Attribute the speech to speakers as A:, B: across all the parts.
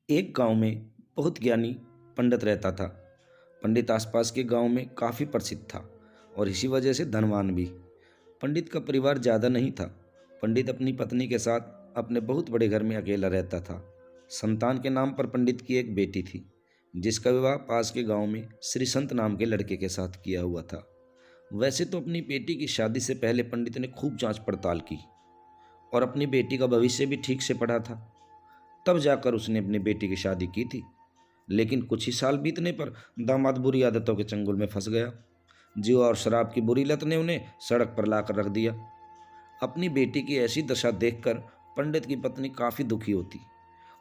A: एक गांव में बहुत ज्ञानी पंडित रहता था। पंडित आसपास के गांव में काफ़ी प्रसिद्ध था और इसी वजह से धनवान भी। पंडित का परिवार ज़्यादा नहीं था। पंडित अपनी पत्नी के साथ अपने बहुत बड़े घर में अकेला रहता था। संतान के नाम पर पंडित की एक बेटी थी, जिसका विवाह पास के गांव में श्री संत नाम के लड़के के साथ किया हुआ था। वैसे तो अपनी बेटी की शादी से पहले पंडित ने खूब जांच पड़ताल की और अपनी बेटी का भविष्य भी ठीक से पढ़ा था। तब जाकर उसने अपनी बेटी की शादी की थी। लेकिन कुछ ही साल बीतने पर दामाद बुरी आदतों के चंगुल में फंस गया। जुआ और शराब की बुरी लत ने उन्हें सड़क पर लाकर रख दिया। अपनी बेटी की ऐसी दशा देखकर पंडित की पत्नी काफ़ी दुखी होती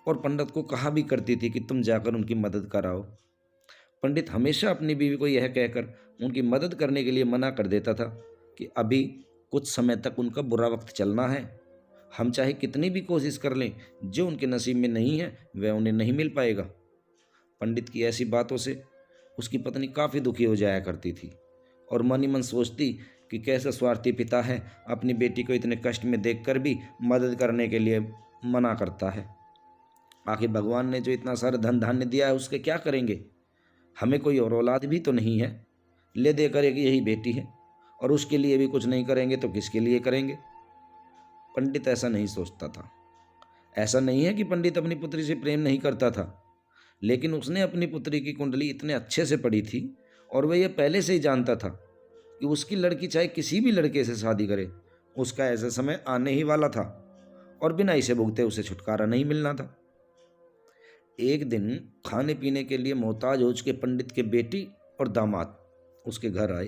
A: और पंडित को कहा भी करती थी कि तुम जाकर उनकी मदद कराओ। पंडित हमेशा अपनी बीवी को यह कहकर उनकी मदद करने के लिए मना कर देता था कि अभी कुछ समय तक उनका बुरा वक्त चलना है। हम चाहे कितनी भी कोशिश कर लें, जो उनके नसीब में नहीं है वह उन्हें नहीं मिल पाएगा। पंडित की ऐसी बातों से उसकी पत्नी काफ़ी दुखी हो जाया करती थी और मन ही मन सोचती कि कैसा स्वार्थी पिता है, अपनी बेटी को इतने कष्ट में देखकर भी मदद करने के लिए मना करता है। आखिर भगवान ने जो इतना सारा धन धान्य दिया है उसके क्या करेंगे? हमें कोई और औलाद भी तो नहीं है। ले देकर एक यही बेटी है और उसके लिए भी कुछ नहीं करेंगे तो किसके लिए करेंगे? पंडित ऐसा नहीं सोचता था। ऐसा नहीं है कि पंडित अपनी पुत्री से प्रेम नहीं करता था, लेकिन उसने अपनी पुत्री की कुंडली इतने अच्छे से पढ़ी थी और वह यह पहले से ही जानता था कि उसकी लड़की चाहे किसी भी लड़के से शादी करे, उसका ऐसा समय आने ही वाला था और बिना इसे भुगते उसे छुटकारा नहीं मिलना था। एक दिन खाने पीने के लिए मोहताज हो चुके पंडित के बेटी और दामाद उसके घर आए।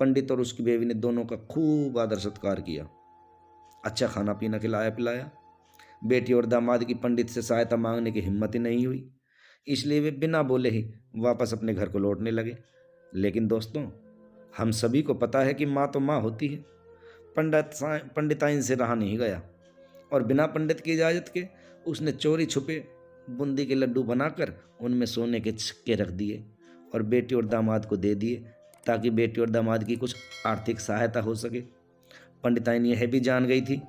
A: पंडित और उसकी बेवी ने दोनों का खूब आदर सत्कार किया, अच्छा खाना पीना खिलाया पिलाया। बेटी और दामाद की पंडित से सहायता मांगने की हिम्मत ही नहीं हुई, इसलिए वे बिना बोले ही वापस अपने घर को लौटने लगे। लेकिन दोस्तों, हम सभी को पता है कि माँ तो माँ होती है। पंडिताइन से रहा नहीं गया और बिना पंडित की इजाज़त के उसने चोरी छुपे बूंदी के लड्डू बनाकर उनमें सोने के सिक्के रख दिए और बेटी और दामाद को दे दिए, ताकि बेटी और दामाद की कुछ आर्थिक सहायता हो सके। पंडिताइन यह भी जान गई थी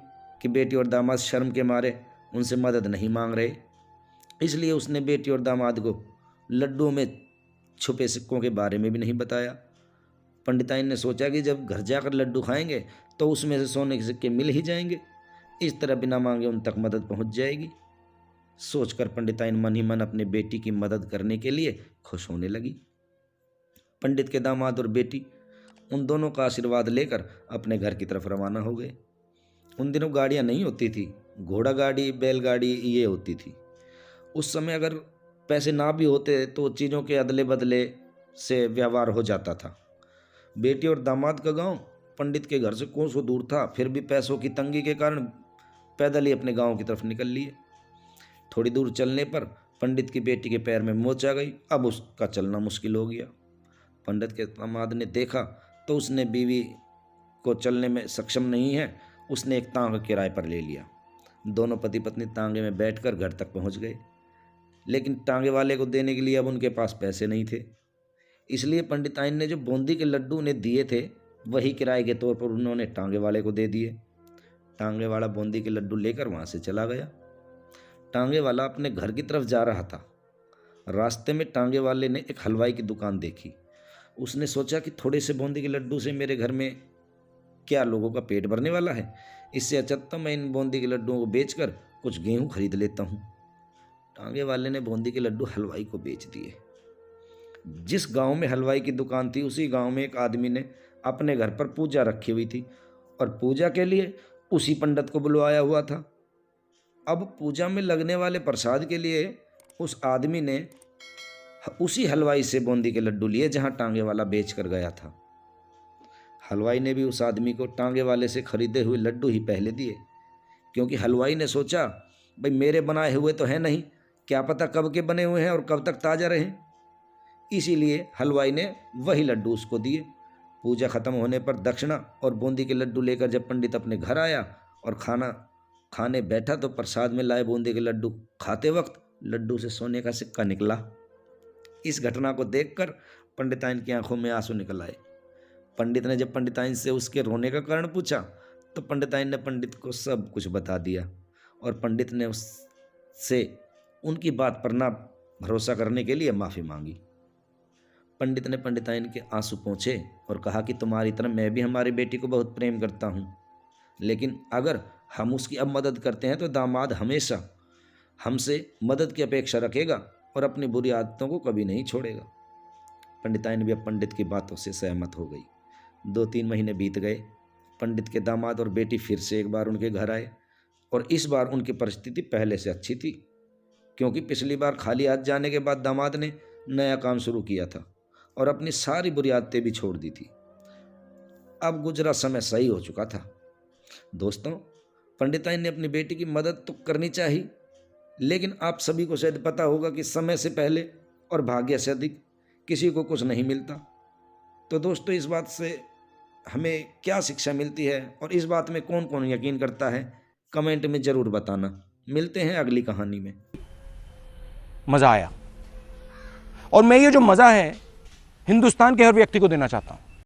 A: कि बेटी और दामाद शर्म के मारे उनसे मदद नहीं मांग रहे, इसलिए उसने बेटी और दामाद को लड्डुओं में छुपे सिक्कों के बारे में भी नहीं बताया। पंडिताइन ने सोचा कि जब घर जाकर लड्डू खाएंगे तो उसमें से सोने के सिक्के मिल ही जाएंगे, इस तरह बिना मांगे उन तक मदद पहुंच जाएगी। सोचकर पंडिताइन मन ही मन अपने बेटी की मदद करने के लिए खुश होने लगी। पंडित के दामाद और बेटी उन दोनों का आशीर्वाद लेकर अपने घर की तरफ रवाना हो गए। उन दिनों गाड़ियां नहीं होती थी, घोड़ा गाड़ी बैलगाड़ी ये होती थी। उस समय अगर पैसे ना भी होते तो चीज़ों के अदले बदले से व्यवहार हो जाता था। बेटी और दामाद का गांव पंडित के घर से कोसों दूर था, फिर भी पैसों की तंगी के कारण पैदल ही अपने गांव की तरफ निकल लिए। थोड़ी दूर चलने पर पंडित की बेटी के पैर में मोच आ गई, अब उसका चलना मुश्किल हो गया। पंडित के दामाद ने देखा तो उसने बीवी को चलने में सक्षम नहीं है, उसने एक तांगा किराए पर ले लिया। दोनों पति पत्नी तांगे में बैठकर घर तक पहुंच गए, लेकिन टांगे वाले को देने के लिए अब उनके पास पैसे नहीं थे। इसलिए पंडिताइन ने जो बूंदी के लड्डू उन्हें दिए थे वही किराए के तौर पर उन्होंने टांगे वाले को दे दिए। टांगे वाला बूंदी के लड्डू लेकर वहां से चला गया। टांगे वाला अपने घर की तरफ जा रहा था। रास्ते में टांगे वाले ने एक हलवाई की दुकान देखी। उसने सोचा कि थोड़े से बूंदी के लड्डू से मेरे घर में क्या लोगों का पेट भरने वाला है, इससे अच्छा तो मैं इन बूंदी के लड्डुओं को बेचकर कुछ गेहूं खरीद लेता हूँ। टांगे वाले ने बूंदी के लड्डू हलवाई को बेच दिए। जिस गांव में हलवाई की दुकान थी उसी गांव में एक आदमी ने अपने घर पर पूजा रखी हुई थी और पूजा के लिए उसी पंडित को बुलवाया हुआ था। अब पूजा में लगने वाले प्रसाद के लिए उस आदमी ने उसी हलवाई से बूंदी के लड्डू लिए जहां टांगे वाला बेच कर गया था। हलवाई ने भी उस आदमी को टांगे वाले से खरीदे हुए लड्डू ही पहले दिए, क्योंकि हलवाई ने सोचा भाई मेरे बनाए हुए तो हैं नहीं, क्या पता कब के बने हुए हैं और कब तक ताज़ा रहें। इसीलिए हलवाई ने वही लड्डू उसको दिए। पूजा खत्म होने पर दक्षिणा और बूंदी के लड्डू लेकर जब पंडित अपने घर आया और खाना खाने बैठा तो प्रसाद में लाए बूंदी के लड्डू खाते वक्त लड्डू से सोने का सिक्का निकला। इस घटना को देखकर पंडिताइन की आंखों में आंसू निकल आए। पंडित ने जब पंडिताइन से उसके रोने का कारण पूछा तो पंडिताइन ने पंडित को सब कुछ बता दिया और पंडित ने उससे उनकी बात पर ना भरोसा करने के लिए माफ़ी मांगी। पंडित ने पंडिताइन के आंसू पोंछे और कहा कि तुम्हारी तरह मैं भी हमारी बेटी को बहुत प्रेम करता हूँ, लेकिन अगर हम उसकी अब मदद करते हैं तो दामाद हमेशा हमसे मदद की अपेक्षा रखेगा और अपनी बुरी आदतों को कभी नहीं छोड़ेगा। पंडिताइन भी अब पंडित की बातों से सहमत हो गई। 2-3 महीने बीत गए। पंडित के दामाद और बेटी फिर से एक बार उनके घर आए और इस बार उनकी परिस्थिति पहले से अच्छी थी, क्योंकि पिछली बार खाली हाथ जाने के बाद दामाद ने नया काम शुरू किया था और अपनी सारी बुरी आदतें भी छोड़ दी थी। अब गुजरा समय सही हो चुका था। दोस्तों, पंडिताइन ने अपनी बेटी की मदद तो करनी चाहिए, लेकिन आप सभी को शायद पता होगा कि समय से पहले और भाग्य से अधिक किसी को कुछ नहीं मिलता। तो दोस्तों, इस बात से हमें क्या शिक्षा मिलती है और इस बात में कौन कौन यकीन करता है, कमेंट में ज़रूर बताना। मिलते हैं अगली कहानी में।
B: मज़ा आया, और मैं ये जो मज़ा है हिंदुस्तान के हर व्यक्ति को देना चाहता हूँ।